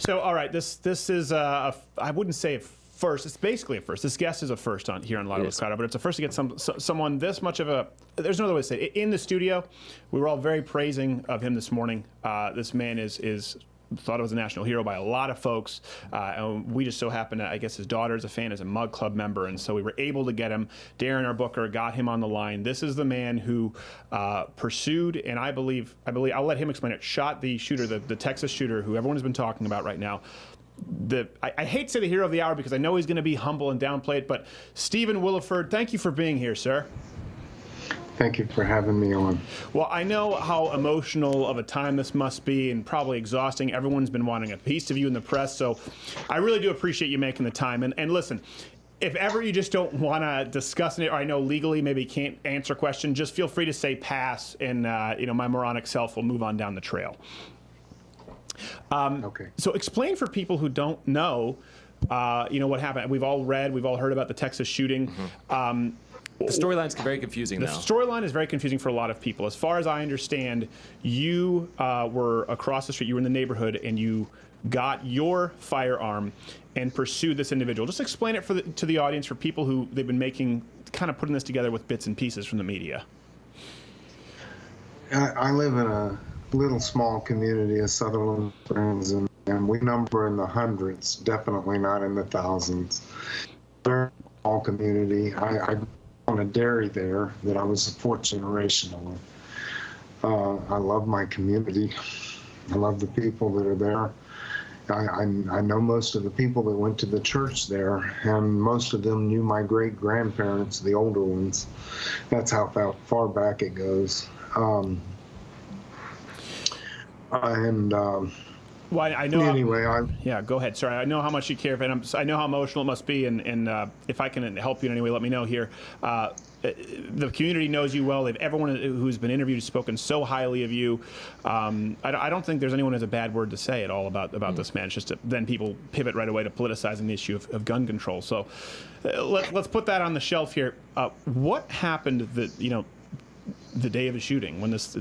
So, all right, this is I wouldn't say a first. It's basically a first. This guest is a first on here on Lotto Escada, but it's a first to get someone this much of a. There's no other way to say it. In the studio, we were all very praising of him this morning. This man is thought of as a national hero by a lot of folks. And we just so happened to, I guess his daughter is a fan, is a Mug Club member, and so we were able to get him. Darren, our booker, got him on the line. This is the man who pursued, and I believe, I'll let him explain it, shot the shooter, the Texas shooter, who everyone has been talking about right now. I hate to say the hero of the hour because I know he's going to be humble and downplay it, but Stephen Willeford, thank you for being here, sir. Thank you for having me on. Well, I know how emotional of a time this must be and probably exhausting. Everyone's been wanting a piece of you in the press, so I really do appreciate you making the time. And listen, if ever you just don't want to discuss it, or I know legally maybe you can't answer a question, just feel free to say pass, and my moronic self will move on down the trail. Okay. So explain for people who don't know, what happened. We've all read, we've all heard about the Texas shooting. Mm-hmm. The storyline's very confusing now. The storyline is very confusing for a lot of people. As far as I understand, you were across the street, you were in the neighborhood, and you got your firearm and pursued this individual. Just explain it to the audience, for people who they've been putting this together with bits and pieces from the media. I live in a little small community of Sutherland Springs, and we number in the hundreds, definitely not in the thousands. Very small community. I on a dairy there that I was the fourth generation of. I love my community. I love the people that are there. I know most of the people that went to the church there, and most of them knew my great-grandparents, the older ones. That's how far back it goes. Well, I know. Anyway, yeah, go ahead. Sorry, I know how much you care, and I know how emotional it must be. And if I can help you in any way, let me know here. The community knows you well. Everyone who's been interviewed has spoken so highly of you. I don't think there's anyone who has a bad word to say at all about this man. It's just then people pivot right away to politicizing the issue of gun control. So let's put that on the shelf here. What happened the day of the shooting, when this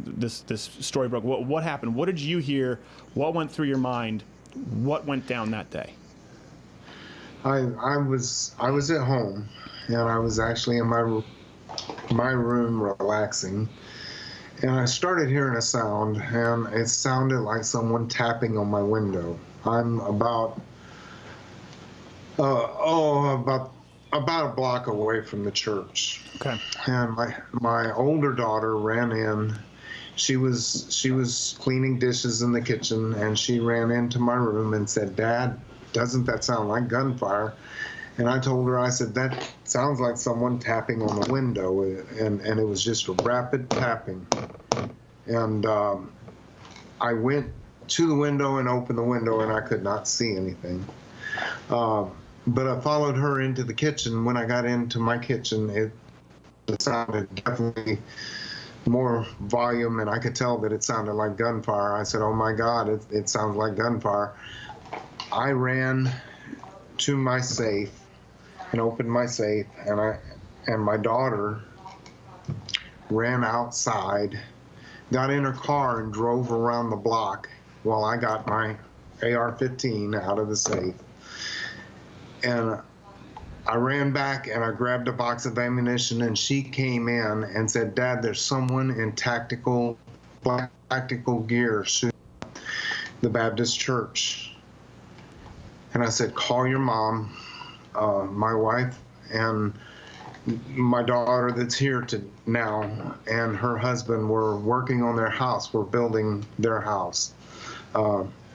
story broke? What happened? What did you hear? What went through your mind? What went down that day? I was at home, and I was actually in my room relaxing, and I started hearing a sound, and it sounded like someone tapping on my window. I'm about a block away from the church. Okay. And my older daughter ran in. She was cleaning dishes in the kitchen, and she ran into my room and said, "Dad, doesn't that sound like gunfire?" And I told her, I said, "That sounds like someone tapping on the window," and it was just a rapid tapping. And I went to the window and opened the window, and I could not see anything. But I followed her into the kitchen. When I got into my kitchen, it sounded definitely more volume, and I could tell that it sounded like gunfire. I said, "Oh my God, it sounds like gunfire." I ran to my safe and opened my safe, and my daughter ran outside, got in her car, and drove around the block while I got my AR-15 out of the safe. And I ran back and I grabbed a box of ammunition, and she came in and said, "Dad, there's someone in tactical gear shooting the Baptist church." And I said, "Call your mom." My wife and my daughter that's here now and her husband were working on their house. We're building their house.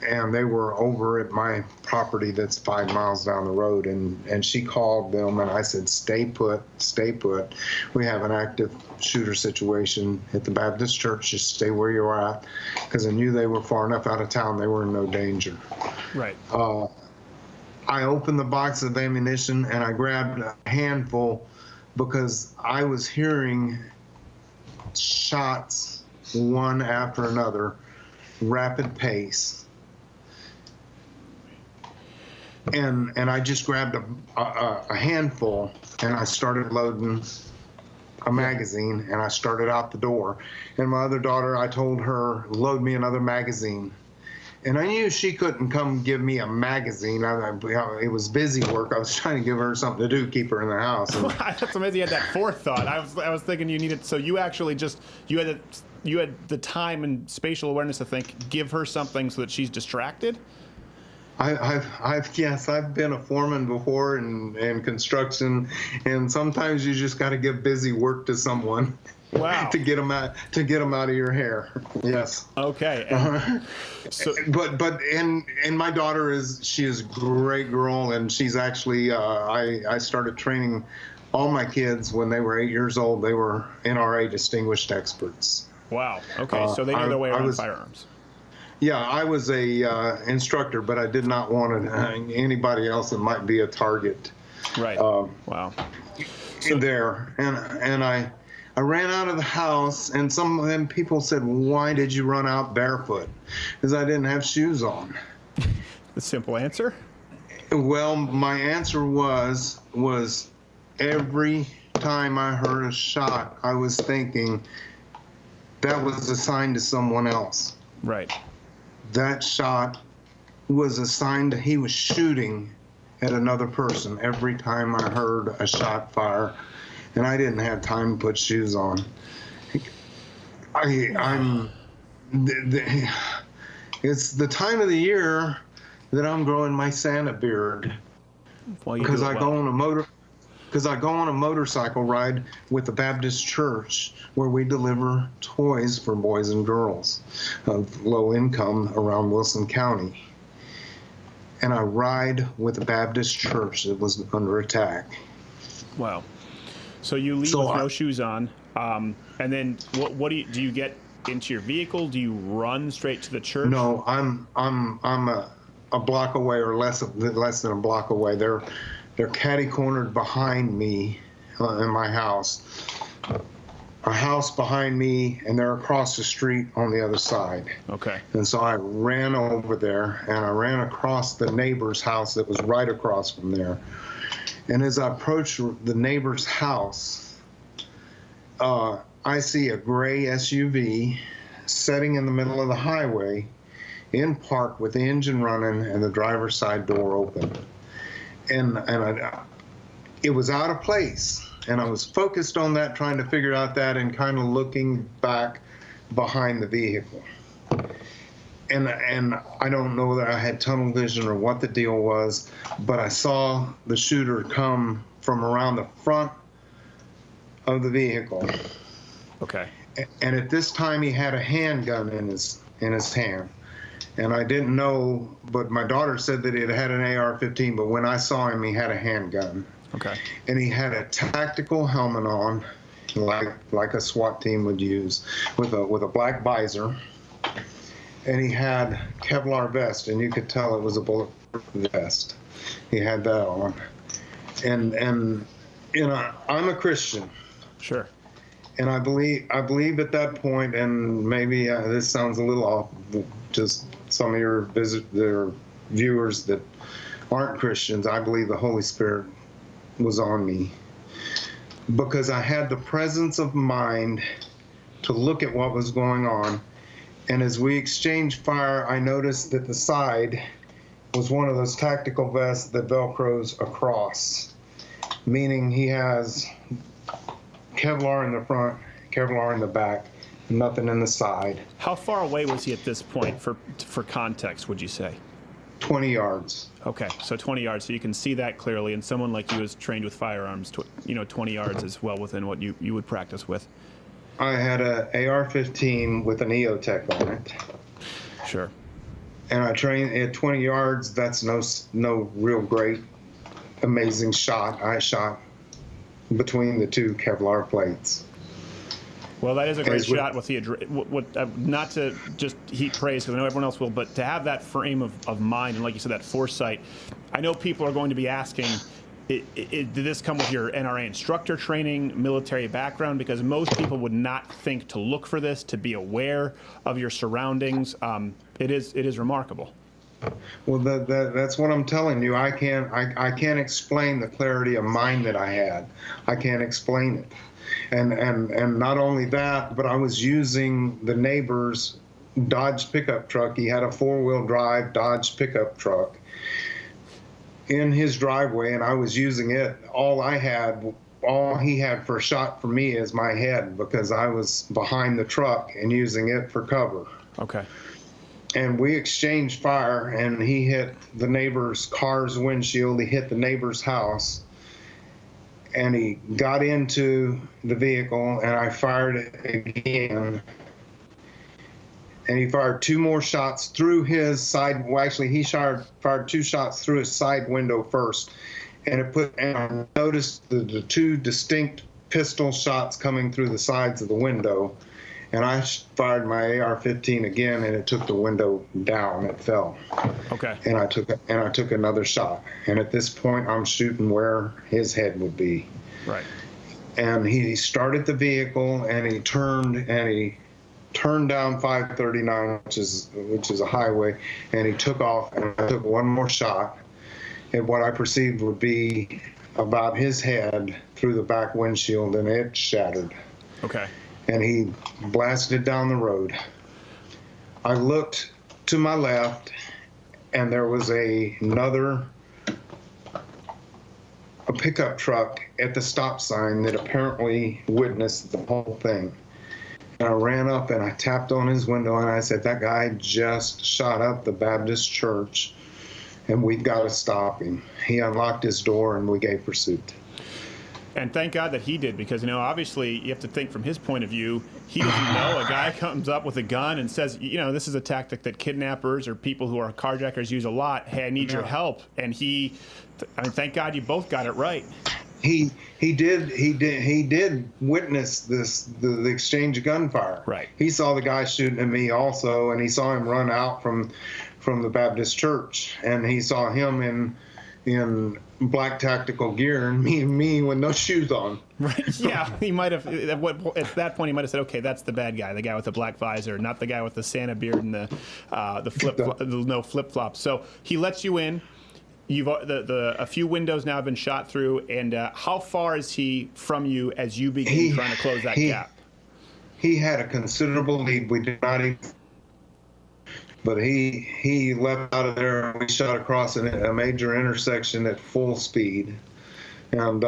And they were over at my property that's 5 miles down the road, and she called them, and I said, "Stay put, stay put. We have an active shooter situation at the Baptist church. Just stay where you're at," because I knew they were far enough out of town. They were in no danger. Right. I opened the box of ammunition, and I grabbed a handful because I was hearing shots one after another, rapid pace. And I just grabbed a handful, and I started loading a magazine, and I started out the door. And my other daughter, I told her, "Load me another magazine." And I knew she couldn't come give me a magazine. It was busy work. I was trying to give her something to do, keep her in the house. And That's amazing. You had that forethought. I was thinking you needed. So you actually you had the time and spatial awareness to think, give her something so that she's distracted. I've been a foreman before in construction, and sometimes you just got to give busy work to someone. Wow. to get them out of your hair. Yes. Okay. So, but my daughter she is a great girl, and she's actually I started training all my kids when they were 8 years old. They were NRA distinguished experts. wow. Okay. So they know their way around firearms. Yeah, I was a instructor, but I did not want anybody else that might be a target. Right. Wow. So there, and I ran out of the house, and some of them people said, "Why did you run out barefoot?" Because I didn't have shoes on. The simple answer? Well, my answer was every time I heard a shot, I was thinking that was a sign to someone else. Right. That shot was a sign that he was shooting at another person every time I heard a shot fire. And I didn't have time to put shoes on. It's the time of the year that I'm growing my Santa beard, because I go on a motorcycle ride with the Baptist church where we deliver toys for boys and girls of low income around Wilson County. And I ride with the Baptist church that was under attack. Wow. So you leave with no shoes on, and then what do you get into your vehicle? Do you run straight to the church? No, I'm a block away, or less than a block away. They're catty-cornered behind me in my house. A house behind me, and they're across the street on the other side. Okay. And so I ran over there, and I ran across the neighbor's house that was right across from there. And as I approached the neighbor's house, I see a gray SUV sitting in the middle of the highway in park with the engine running and the driver's side door open. And it was out of place. And I was focused on that, trying to figure out that, and kind of looking back behind the vehicle. And I don't know that I had tunnel vision or what the deal was, but I saw the shooter come from around the front of the vehicle. Okay. And at this time, he had a handgun in his hand. And I didn't know, but my daughter said that it had an AR-15, but when I saw him, he had a handgun. Okay. And he had a tactical helmet on, like a SWAT team would use, with a black visor. And he had Kevlar vest, and you could tell it was a bulletproof vest. He had that on. And I'm a Christian. Sure. And I believe at that point, and maybe this sounds a little off, just some of your viewers that aren't Christians, I believe the Holy Spirit was on me, because I had the presence of mind to look at what was going on. And as we exchanged fire, I noticed that the side was one of those tactical vests that Velcros across, meaning he has Kevlar in the front, Kevlar in the back, nothing in the side. How far away was he at this point, for context, would you say? 20 yards. Okay, so 20 yards, so you can see that clearly, and someone like you is trained with firearms, 20 yards is well within what you would practice with. I had a AR-15 with an EOTech on it. Sure. And I trained at 20 yards. That's no real great, amazing shot. I shot between the two Kevlar plates. Well, that is a great shot with the not to just heap praise, because I know everyone else will, but to have that frame of mind and, like you said, that foresight. I know people are going to be asking, did this come with your NRA instructor training, military background? Because most people would not think to look for this, to be aware of your surroundings. It is remarkable. Well, that's what I'm telling you. I can't explain the clarity of mind that I had. I can't explain it. And not only that, but I was using the neighbor's Dodge pickup truck. He had a 4-wheel drive Dodge pickup truck in his driveway, and I was using it. All he had for a shot for me is my head, because I was behind the truck and using it for cover. Okay. And we exchanged fire, and he hit the neighbor's car's windshield. He hit the neighbor's house, and he got into the vehicle, and I fired it again. And he fired 2 more shots through his side. Well, actually, he fired 2 shots through his side window first. And I noticed the 2 distinct pistol shots coming through the sides of the window. And I fired my AR-15 again, and it took the window down. It fell. Okay. And I took another shot. And at this point, I'm shooting where his head would be. Right. And he started the vehicle, and he turned down 539, which is a highway, and he took off. And I took one more shot at what I perceived would be about his head through the back windshield, and it shattered. Okay. And he blasted down the road. I looked to my left, and there was another pickup truck at the stop sign that apparently witnessed the whole thing. And I ran up and I tapped on his window, and I said, "That guy just shot up the Baptist church, and we've got to stop him." He unlocked his door, and we gave pursuit. And thank God that he did, because, obviously you have to think from his point of view. He doesn't know a guy comes up with a gun and says, this is a tactic that kidnappers or people who are carjackers use a lot. Hey, I need your help. And thank God you both got it right. He did witness the exchange of gunfire. Right. He saw the guy shooting at me also, and he saw him run out from the Baptist church, and he saw him in black tactical gear, and me with no shoes on. Right. Yeah. He might have at that point he might have said, "Okay, that's the bad guy, the guy with the black visor, not the guy with the Santa beard and the no flip flops." So he lets you in. You've a few windows now have been shot through, and how far is he from you as you begin trying to close that gap? He had a considerable lead. We did not even. But he left out of there, and we shot across a major intersection at full speed. And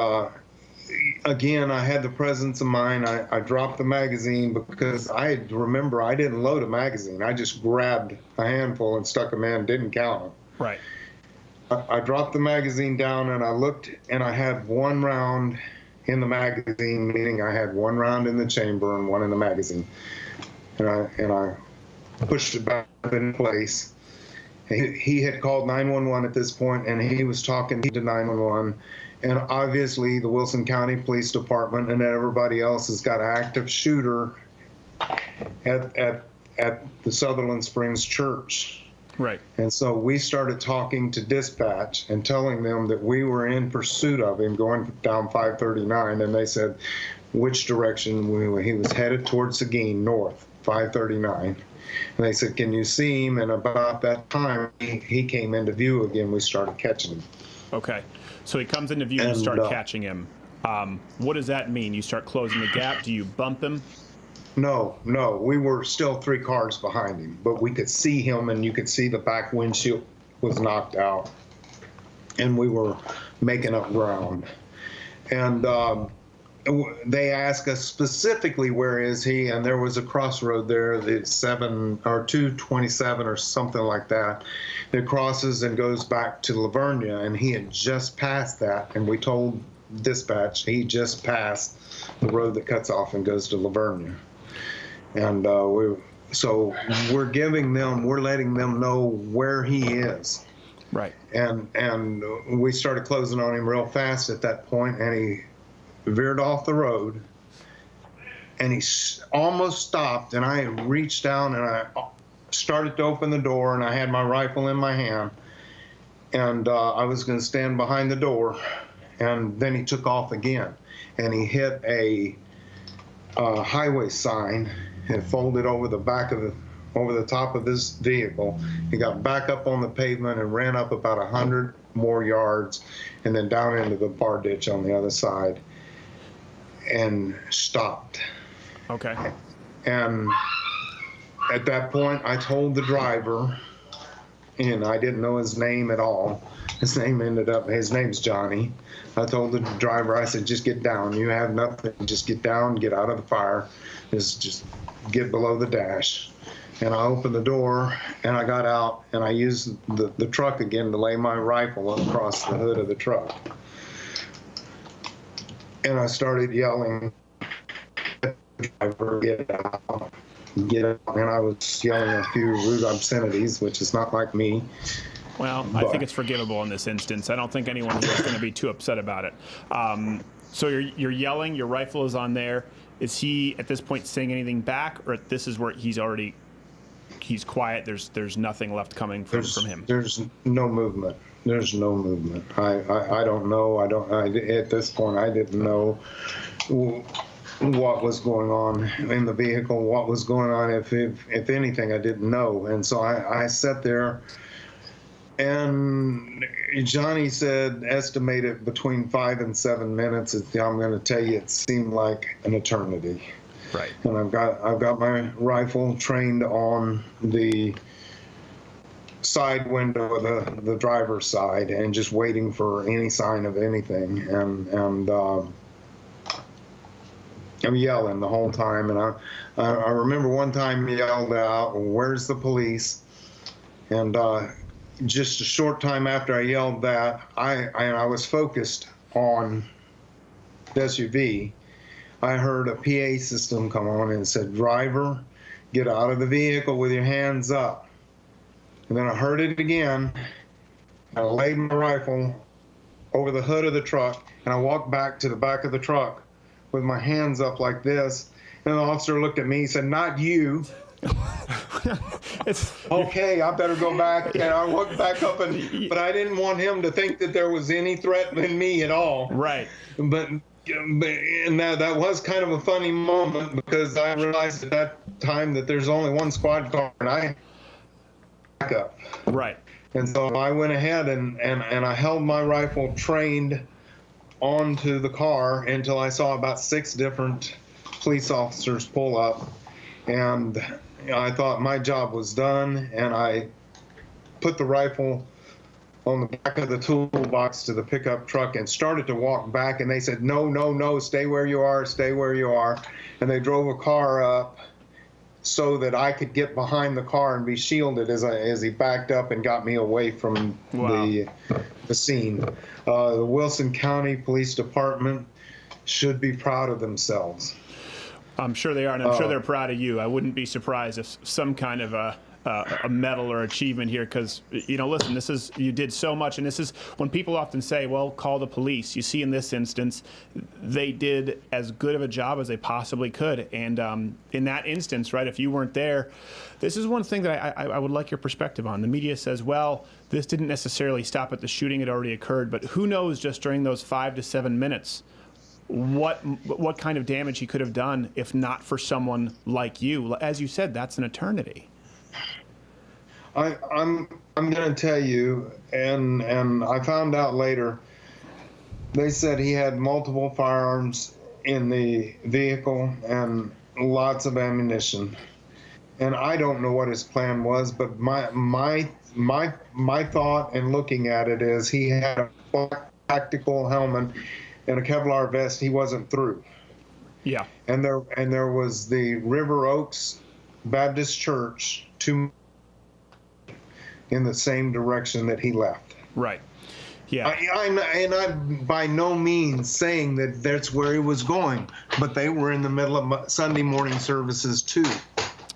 again, I had the presence of mind. I dropped the magazine because I didn't load a magazine. I just grabbed a handful and stuck them in, didn't count them. Right. I dropped the magazine down, and I looked, and I had 1 round in the magazine, meaning I had 1 round in the chamber and 1 in the magazine. And I pushed it back in place. He had called 911 at this point, and he was talking to 911. And obviously, the Wilson County Police Department and everybody else has got an active shooter at the Sutherland Springs Church. Right. And so we started talking to dispatch and telling them that we were in pursuit of him going down 539. And they said which direction he was headed towards Seguin, north, 539. And they said, "Can you see him?" And about that time, he came into view again. We started catching him. Okay. So he comes into view and you start catching him. What does that mean? You start closing the gap? Do you bump him? No. We were still 3 cars behind him, but we could see him, and you could see the back windshield was knocked out. And we were making up ground. And they asked us specifically, where is he? And there was a crossroad there, the 227 or something like that crosses and goes back to Lavernia, and he had just passed that, and we told dispatch he just passed the road that cuts off and goes to Lavernia. And we're letting them know where he is. Right. And we started closing on him real fast at that point, and he veered off the road, and he almost stopped, and I reached down and I started to open the door, and I had my rifle in my hand, and I was going to stand behind the door, and then he took off again, and he hit a highway sign and folded over the top of this vehicle. He got back up on the pavement and ran up about 100 more yards, and then down into the bar ditch on the other side, and stopped. Okay. And at that point, I told the driver, and I didn't know his name at all. His name's Johnny. I told the driver, I said, just get down. You have nothing. Just get down, get out of the fire. Just get below the dash. And I opened the door, and I got out, and I used the truck again to lay my rifle across the hood of the truck. And I started yelling, driver, get out, get out. And I was yelling a few rude obscenities, which is not like me. Well, I think it's forgivable in this instance. I don't think anyone here is going to be too upset about it. So you're yelling, your rifle is on there. Is he at this point saying anything back, or this is where he's quiet? There's nothing left coming from him. There's no movement. There's no movement. I don't know. At this point, I didn't know what was going on in the vehicle, what was going on. If anything, I didn't know. And so I sat there, and Johnny said, estimate it between 5 and 7 minutes. I'm going to tell you, it seemed like an eternity. Right. And I've got my rifle trained on the side window of the driver's side, and just waiting for any sign of anything. And I'm yelling the whole time. And I remember one time he yelled out, "Where's the police?" And just a short time after I yelled that, I was focused on the SUV. I heard a PA system come on and said, "Driver, get out of the vehicle with your hands up." And then I heard it again. I laid my rifle over the hood of the truck, and I walked back to the back of the truck with my hands up like this. And the officer looked at me, he said, "Not you." Okay, I better go back. And I walked back up, but I didn't want him to think that there was any threat in me at all. Right. But and that was kind of a funny moment, because I realized at that time that there's only one squad car, and I back up. Right. And so I went ahead and I held my rifle trained onto the car until I saw about 6 different police officers pull up. And I thought my job was done, and I put the rifle on the back of the toolbox to the pickup truck and started to walk back, and they said, "No, no, no, stay where you are, stay where you are." And they drove a car up so that I could get behind the car and be shielded as he backed up and got me away from the scene. The Wilson County Police Department should be proud of themselves. I'm sure they are, and I'm sure they're proud of you. I wouldn't be surprised if some kind of a medal or achievement here, because, listen, you did so much, and this is when people often say, well, call the police. You see, in this instance, they did as good of a job as they possibly could, and in that instance, right, if you weren't there, this is one thing that I would like your perspective on. The media says, well, this didn't necessarily stop at the shooting, it already occurred, but who knows, just during those 5 to 7 minutes, what kind of damage he could have done if not for someone like you. As you said, that's an eternity. I'm going to tell you, and I found out later, they said he had multiple firearms in the vehicle and lots of ammunition. And I don't know what his plan was, but my thought in looking at it is he had a black tactical helmet and a Kevlar vest. He wasn't through. Yeah. And there was the River Oaks Baptist Church in the same direction that he left. Right. Yeah. I'm by no means saying that that's where he was going, but they were in the middle of Sunday morning services too.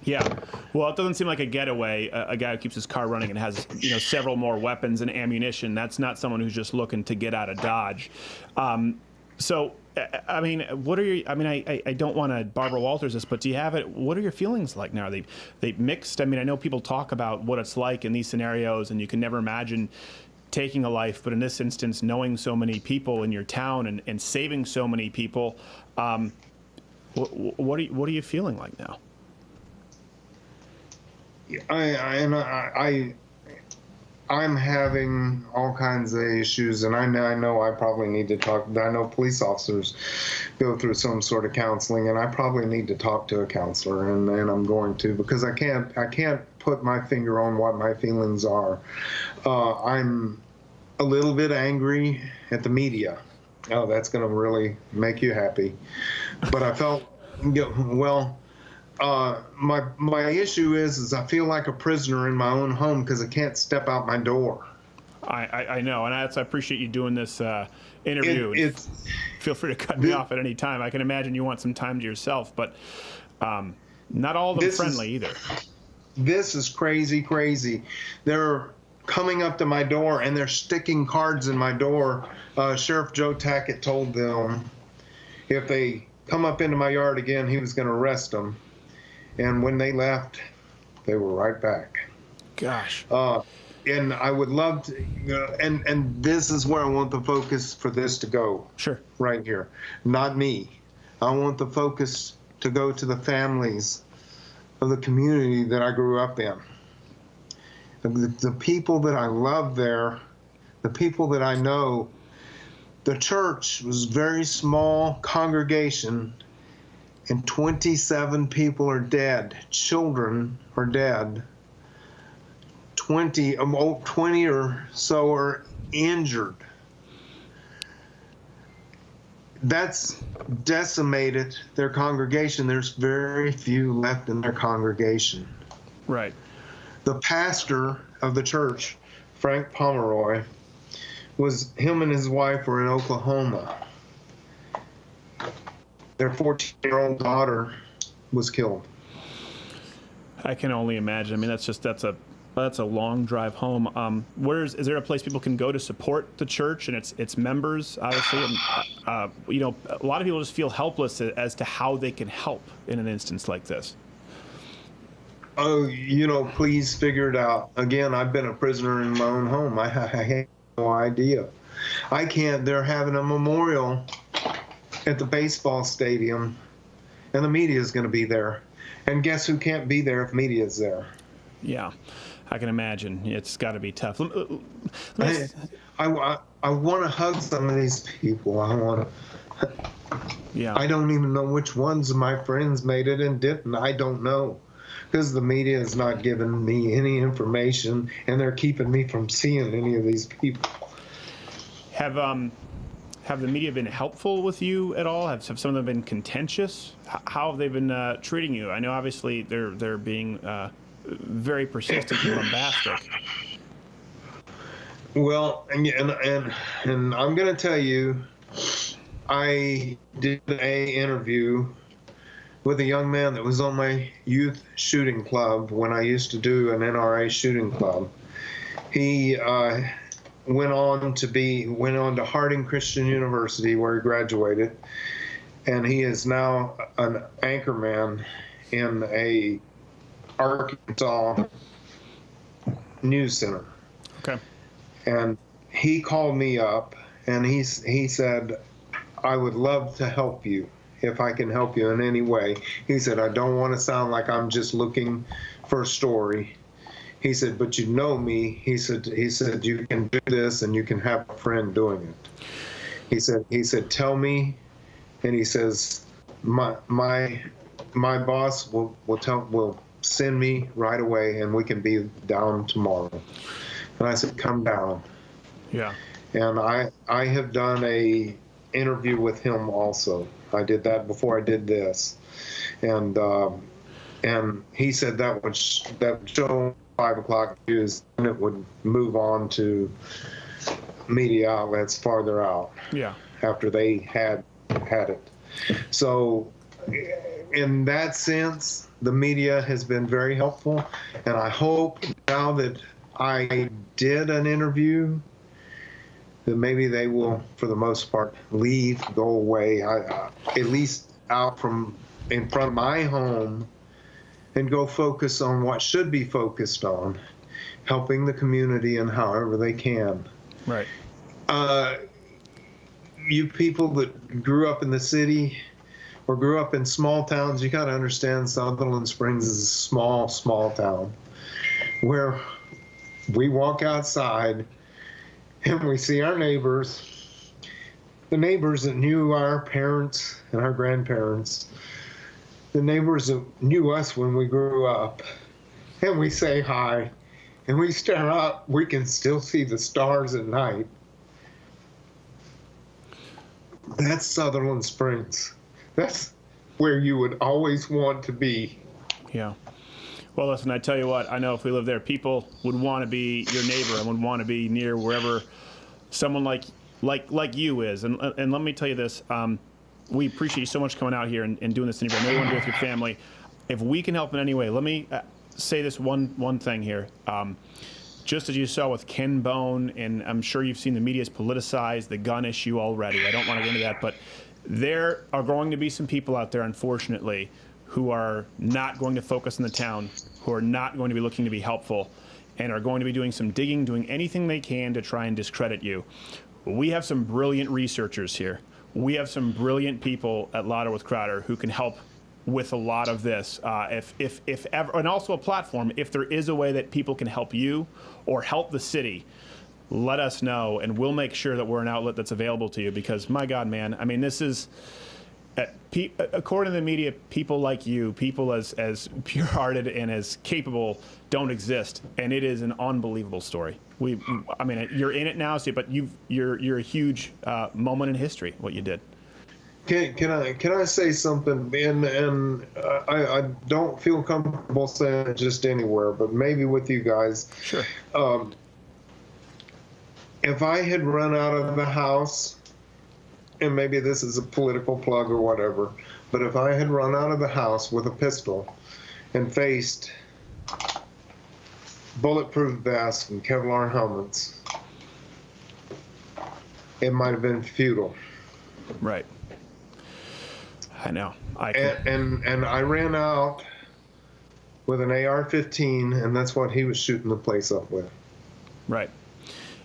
Yeah. Well, it doesn't seem like a getaway. A guy who keeps his car running and has several more weapons and ammunition. That's not someone who's just looking to get out of Dodge. So, I mean, what are your? I mean, I don't want to Barbara Walters this, but do you have it? What are your feelings like now? Are they mixed? I mean, I know people talk about what it's like in these scenarios, and you can never imagine taking a life, but in this instance, knowing so many people in your town and saving so many people, what are you feeling like now? I'm having all kinds of issues, and I know I probably need to talk. I know police officers go through some sort of counseling, and I probably need to talk to a counselor, and I'm going to, because I can't put my finger on what my feelings are. I'm a little bit angry at the media. Oh, that's going to really make you happy. But I felt, my issue is I feel like a prisoner in my own home because I can't step out my door. I know, and I appreciate you doing this interview. Feel free to cut me off at any time. I can imagine you want some time to yourself, but not all of them friendly either. This is crazy. They're coming up to my door and they're sticking cards in my door. Sheriff Joe Tackett told them if they come up into my yard again, he was going to arrest them. And when they left, they were right back. Gosh. And I would love to, and this is where I want the focus for this to go. Sure. Right here. Not me. I want the focus to go to the families of the community that I grew up in. The people that I love there, the people that I know. The church was a very small congregation, and 27 people are dead. Children are dead. 20 or so are injured. That's decimated their congregation. There's very few left in their congregation. Right. The pastor of the church, Frank Pomeroy, him and his wife were in Oklahoma. Their 14-year-old daughter was killed. I can only imagine. I mean, that's a long drive home. Is there a place people can go to support the church and its members? Obviously, and, a lot of people just feel helpless as to how they can help in an instance like this. Oh, please figure it out. Again, I've been a prisoner in my own home. I have no idea. They're having a memorial at the baseball stadium, and the media is going to be there. And guess who can't be there if media is there? Yeah. I can imagine. It's got to be tough. I want to hug some of these people. I don't even know which ones of my friends made it and didn't. I don't know. Because the media has not given me any information, and they're keeping me from seeing any of these people. Have the media been helpful with you at all? Have some of them been contentious? How have they been treating you? I know obviously they're being very persistent and bombastic. Well, and I'm going to tell you, I did an interview with a young man that was on my youth shooting club when I used to do an NRA shooting club. He went on to Harding Christian University, where he graduated, and he is now an anchorman in a Arkansas news center. Okay. And he called me up and he said, I would love to help you if I can help you in any way. He said, I don't want to sound like I'm just looking for a story. He said, but you know me. He said, you can do this and you can have a friend doing it. He said, tell me. And he says, my boss will send me right away and we can be down tomorrow. And I said, come down. Yeah. And I have done a interview with him also. I did that before I did this. And he said that would show 5 o'clock news, and it would move on to media outlets farther out. Yeah. After they had it. So in that sense, the media has been very helpful, and I hope now that I did an interview that maybe they will, for the most part, leave, go away, at least out from in front of my home, and go focus on what should be focused on, helping the community in however they can. Right. You people that grew up in the city or grew up in small towns, you got to understand Sutherland Springs is a small town where we walk outside and we see our neighbors, the neighbors that knew our parents and our grandparents, the neighbors that knew us when we grew up, and we say hi, and we stare up. We can still see the stars at night. That's Sutherland Springs. That's where you would always want to be. Yeah. Well, listen, I tell you what, I know if we lived there, people would want to be your neighbor and would want to be near wherever someone like you is. And let me tell you this, we appreciate you so much coming out here and doing this interview. I know you want to do it with your family. If we can help in any way, let me say this one thing here. Just as you saw with Ken Bone, and I'm sure you've seen the media's politicized the gun issue already. I don't want to get into that, but there are going to be some people out there, unfortunately, who are not going to focus on the town, who are not going to be looking to be helpful, and are going to be doing some digging, doing anything they can to try and discredit you. We have some brilliant researchers here. We have some brilliant people at Louder with Crowder who can help with a lot of this. If ever, and also a platform, if there is a way that people can help you or help the city, let us know, and we'll make sure that we're an outlet that's available to you, because my God, man, I mean, this is, according to the media, people like you, people as pure-hearted and as capable don't exist, and it is an unbelievable story. I mean, you're in it now, but you're a huge moment in history, what you did. Can I say something? And I don't feel comfortable saying it just anywhere, but maybe with you guys. Sure. If I had run out of the house, and maybe this is a political plug or whatever, but if I had run out of the house with a pistol and faced bulletproof vests and Kevlar helmets, it might have been futile. Right. I know. And I ran out with an AR-15, and that's what he was shooting the place up with. Right.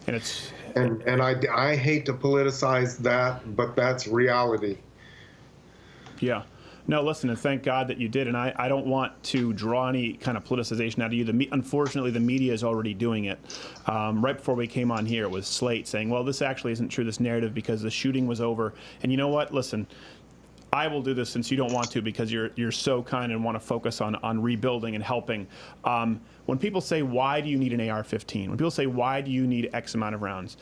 And it's and I hate to politicize that, but that's reality. Yeah. No, listen, and thank God that you did. And I don't want to draw any kind of politicization out of you. Unfortunately, the media is already doing it. Right before we came on here, it was Slate saying, well, this actually isn't true, this narrative, because the shooting was over. And you know what? Listen, I will do this since you don't want to, because you're so kind and want to focus on rebuilding and helping. When people say, why do you need an AR-15? When people say, why do you need X amount of rounds?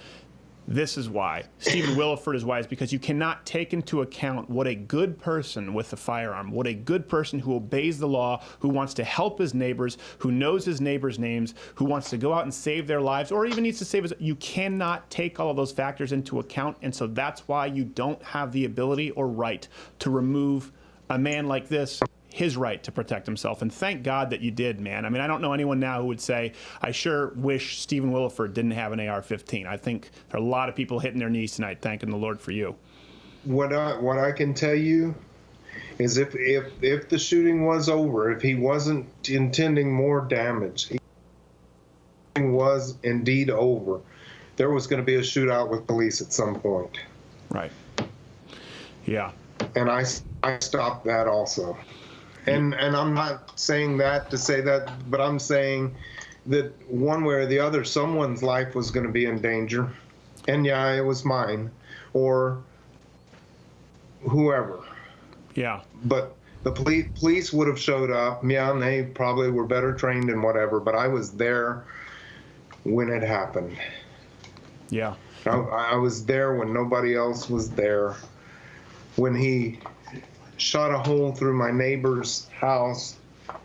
This is why. Stephen Willeford is why. Is because you cannot take into account what a good person with a firearm, what a good person who obeys the law, who wants to help his neighbors, who knows his neighbors' names, who wants to go out and save their lives, or even needs to save his. You cannot take all of those factors into account, and so that's why you don't have the ability or right to remove a man like this his right to protect himself. And thank God that you did, man. I mean, I don't know anyone now who would say, I sure wish Stephen Willeford didn't have an AR-15. I think there are a lot of people hitting their knees tonight thanking the Lord for you. What I can tell you is if the shooting was over, if he wasn't intending more damage, he was indeed over, there was going to be a shootout with police at some point. Right. Yeah. And I stopped that also. And I'm not saying that to say that, but I'm saying that one way or the other, someone's life was going to be in danger. And yeah, it was mine or whoever. Yeah. But the police would have showed up. Yeah, and they probably were better trained and whatever, but I was there when it happened. Yeah. I was there when nobody else was there. When he shot a hole through my neighbor's house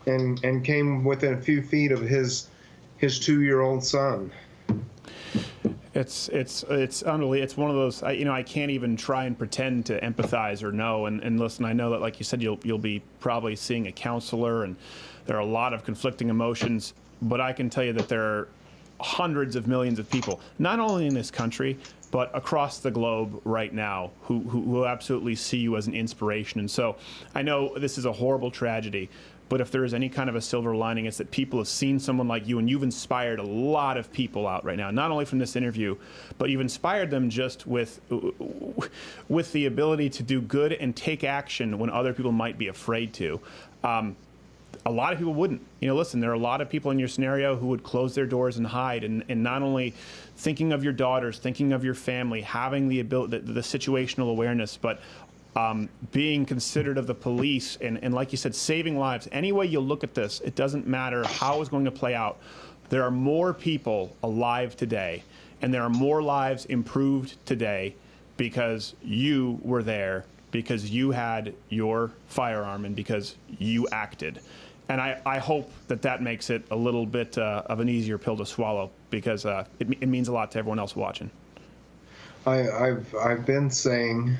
and came within a few feet of his 2-year-old son. It's unbelievable. It's one of those, I can't even try and pretend to empathize or know. And listen, I know that, like you said, you'll be probably seeing a counselor, and there are a lot of conflicting emotions, but I can tell you that there are hundreds of millions of people, not only in this country, but across the globe right now, who absolutely see you as an inspiration. And so I know this is a horrible tragedy, but if there is any kind of a silver lining, it's that people have seen someone like you, and you've inspired a lot of people out right now, not only from this interview, but you've inspired them just with the ability to do good and take action when other people might be afraid to. a lot of people wouldn't. Listen, there are a lot of people in your scenario who would close their doors and hide, and not only thinking of your daughters, thinking of your family, having the ability, the situational awareness, but being considerate of the police, and like you said, saving lives. Any way you look at this, it doesn't matter how it's going to play out. There are more people alive today, and there are more lives improved today because you were there, because you had your firearm, and because you acted. And I hope that makes it a little bit of an easier pill to swallow, because it means a lot to everyone else watching. I've been saying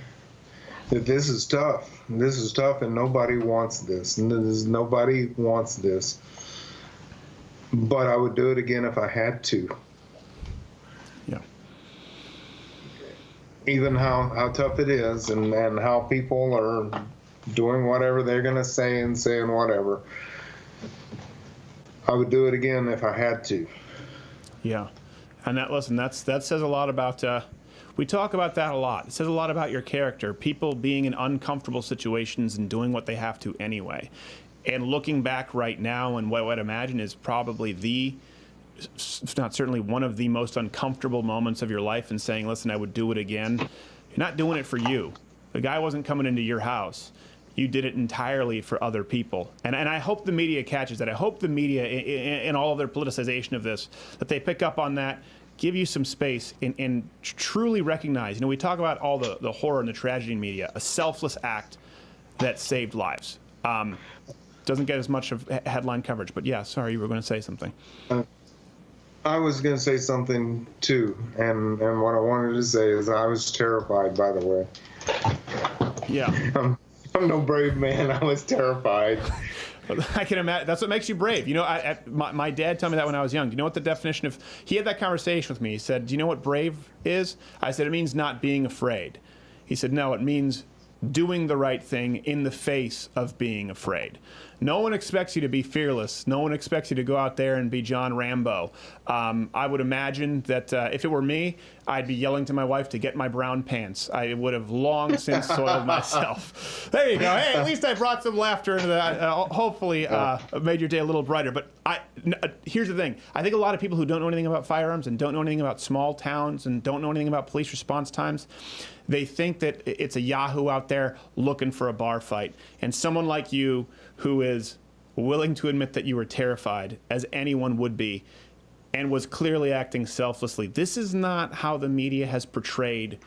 that this is tough. This is tough, and nobody wants this. Nobody wants this. But I would do it again if I had to. Yeah. Even how tough it is, and how people are doing whatever they're going to say and saying whatever. I would do it again if I had to. Yeah. And that says a lot about, we talk about that a lot. It says a lot about your character, people being in uncomfortable situations and doing what they have to anyway. And looking back right now, and what I'd imagine is probably if not certainly one of the most uncomfortable moments of your life, and saying, listen, I would do it again. You're not doing it for you. The guy wasn't coming into your house. You did it entirely for other people. And I hope the media catches that. I hope the media, in all of their politicization of this, that they pick up on that, give you some space, and truly recognize, we talk about all the horror and the tragedy in media, a selfless act that saved lives. Doesn't get as much of headline coverage, but yeah, sorry, you were going to say something. I was going to say something too, and what I wanted to say is I was terrified, by the way. Yeah. I'm no brave man. I was terrified. I can imagine. That's what makes you brave. My dad told me that when I was young. Do you know what the definition of... He had that conversation with me. He said, do you know what brave is? I said, it means not being afraid. He said, no, it means doing the right thing in the face of being afraid. No one expects you to be fearless. No one expects you to go out there and be John Rambo. I would imagine that if it were me, I'd be yelling to my wife to get my brown pants. I would have long since soiled myself. There you go. Hey, at least I brought some laughter into that. Hopefully made your day a little brighter. But here's the thing. I think a lot of people who don't know anything about firearms and don't know anything about small towns and don't know anything about police response times, they think that it's a Yahoo out there looking for a bar fight. And someone like you, who is willing to admit that you were terrified, as anyone would be, and was clearly acting selflessly. This is not how the media has portrayed,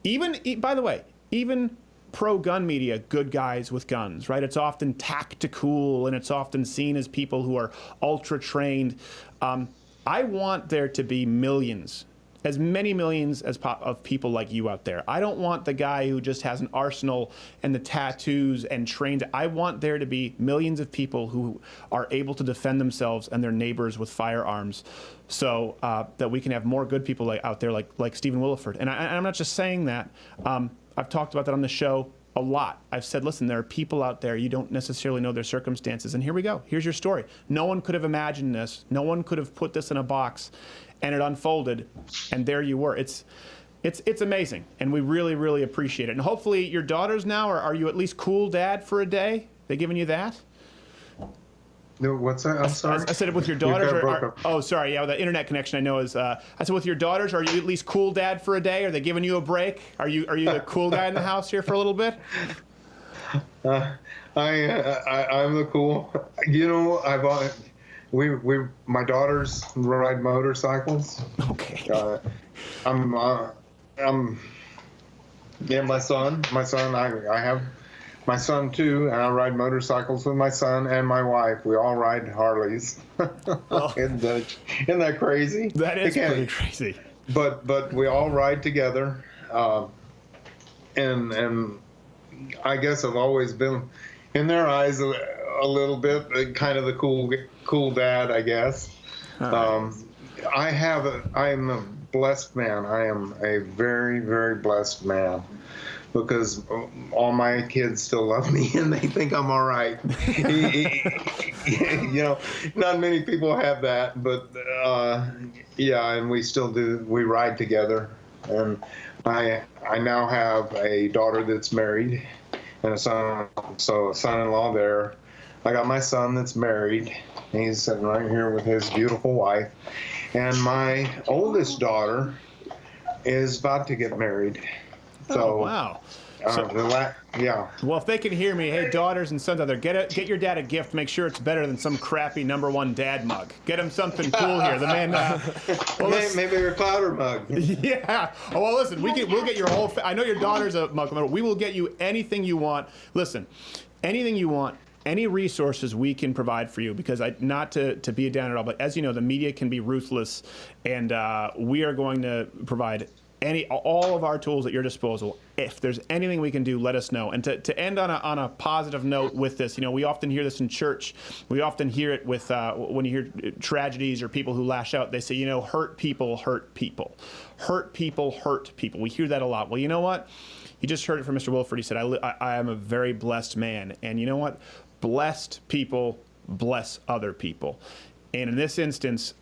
by the way, even pro-gun media, good guys with guns, right? It's often tactical, and it's often seen as people who are ultra-trained. I want there to be millions, as many millions of people like you out there. I don't want the guy who just has an arsenal and the tattoos and trained. I want there to be millions of people who are able to defend themselves and their neighbors with firearms, so that we can have more good people out there like Stephen Willeford. And I'm not just saying that. I've talked about that on the show a lot. I've said, listen, there are people out there, you don't necessarily know their circumstances, and here we go. Here's your story. No one could have imagined this. No one could have put this in a box, and it unfolded, and there you were. It's amazing, and we really, really appreciate it. And hopefully your daughters now, are you at least cool dad for a day? They giving you that? No, what's that? I'm sorry. I said with your daughters. Sorry. Yeah, the internet connection I know is. I said with your daughters, are you at least cool dad for a day? Are they giving you a break? Are you the cool guy in the house here for a little bit? I'm the cool. My daughters ride motorcycles. Okay. My son. I have my son too, and I ride motorcycles with my son and my wife. We all ride Harleys. Oh. Isn't that crazy? That is pretty crazy. But we all ride together, and I guess I've always been in their eyes a little bit kind of the cool dad, I guess. I am a blessed man. I am a very, very blessed man, because all my kids still love me and they think I'm all right. Not many people have that, but and we still do. We ride together, and I now have a daughter that's married and a son, so a son-in-law there. I got my son that's married. He's sitting right here with his beautiful wife. And my oldest daughter is about to get married. So, Oh, wow. Yeah. Well, if they can hear me, hey, daughters and sons out there, get your dad a gift. Make sure it's better than some crappy #1 dad mug. Get him something cool here. The man. Maybe a clouder mug. Yeah. Oh, well, listen, we'll get your whole. I know your daughter's a mug. We will get you anything you want. Listen, anything you want. Any resources we can provide for you, because not to be a downer at all, but as you know, the media can be ruthless, and we are going to provide all of our tools at your disposal. If there's anything we can do, let us know. And to end on a positive note with this, you know, we often hear this in church. We often hear it with when you hear tragedies or people who lash out. They say, you know, hurt people hurt people. Hurt people hurt people. We hear that a lot. Well, you know what? You just heard it from Mr. Willeford. He said, I am a very blessed man. And you know what? Blessed people bless other people. And in this instance,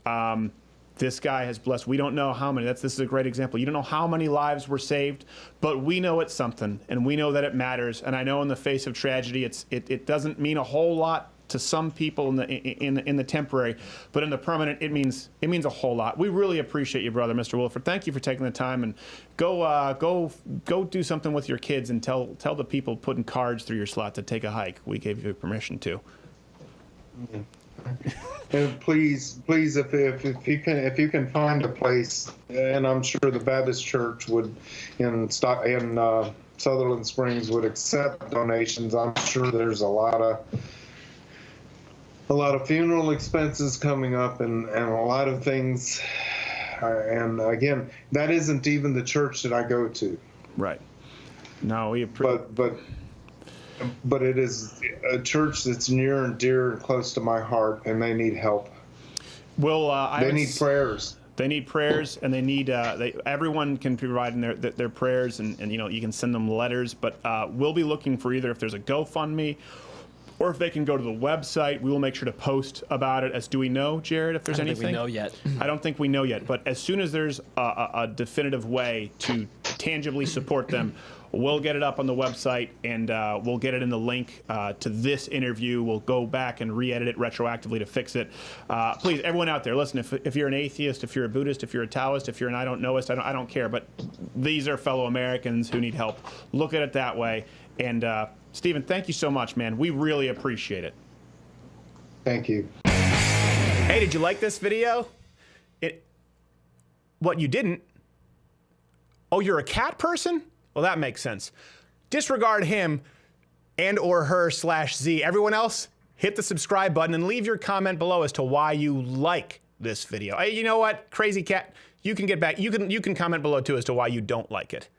this guy has blessed, we don't know how many, this is a great example. You don't know how many lives were saved, but we know it's something, and we know that it matters. And I know in the face of tragedy, it doesn't mean a whole lot to some people in the temporary, but in the permanent, it means a whole lot. We really appreciate you, brother, Mr. Willeford. Thank you for taking the time, and go do something with your kids and tell the people putting cards through your slot to take a hike. We gave you permission to. And please, if you can find a place, and I'm sure the Baptist Church would in Sutherland Springs would accept donations. I'm sure there's a lot of funeral expenses coming up, and a lot of things. And again, that isn't even the church that I go to. Right. No, we but it is a church that's near and dear and close to my heart, and they need help. Well, they need prayers. They need prayers, and they need everyone can provide in their prayers, and you know, you can send them letters. But we'll be looking for either if there's a GoFundMe, or if they can go to the website. We will make sure to post about it. Do we know, Jared, if there's anything? I don't think we know yet. I don't think we know yet. But as soon as there's a definitive way to tangibly support them, we'll get it up on the website, and we'll get it in the link to this interview. We'll go back and re-edit it retroactively to fix it. Please, everyone out there, listen, if you're an atheist, if you're a Buddhist, if you're a Taoist, if you're an I don't knowist, I don't care, but these are fellow Americans who need help. Look at it that way. And Stephen, thank you so much, man. We really appreciate it. Thank you. Hey, did you like this video? What, you didn't? Oh, you're a cat person? Well, that makes sense. Disregard him and or her/Z. Everyone else, hit the subscribe button and leave your comment below as to why you like this video. Hey, you know what? Crazy cat, you can get back. You can comment below too as to why you don't like it.